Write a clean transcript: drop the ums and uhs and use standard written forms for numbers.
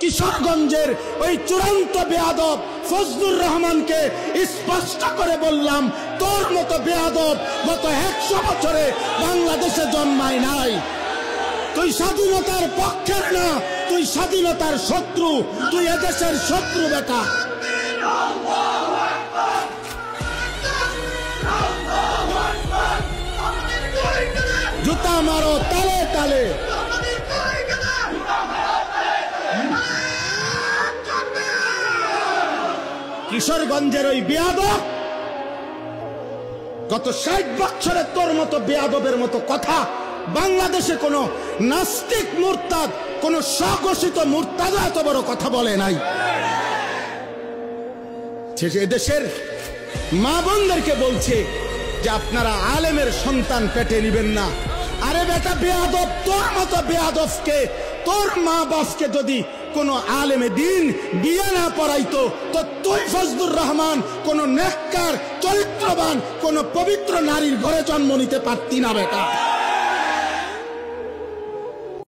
কিশোরগঞ্জের ওই চূড়ান্ত বেয়াদব ফজলুর রহমানকে স্পষ্ট করে বললাম, তোর মতো বেয়াদব গত 100 বছরে বাংলাদেশে জন্মায় নাই। তুই স্বাধীনতার পক্ষের না, তুই স্বাধীনতার শত্রু, তুই এদেশের শত্রু বেটা। জুতা মারো তালে তালে। কিশোরগঞ্জের ওই বেয়াদব গত 60 বছরে তোর মতো বেয়াদবের মতো কথা বাংলাদেশে কোন নাস্তিক মুরতাদ, কোন স্বঘোষিত মুরতাদ এত বড় কথা বলে নাই। এদেশের মা বোনদেরকে বলছে যে আপনারা আলেমের সন্তান পেটে নিবেন না। আরে বেটা বেয়াদব, তোর মতো বেয়াদবকে, তোর মা বাপকে যদি কোন আলেমে দিন বিয়ে না পড়াইতো তো তুই ফজলুর রহমান কোন নেককার চরিত্রবান কোন পবিত্র নারীর ঘরে জন্ম নিতে পারতি না বেটা।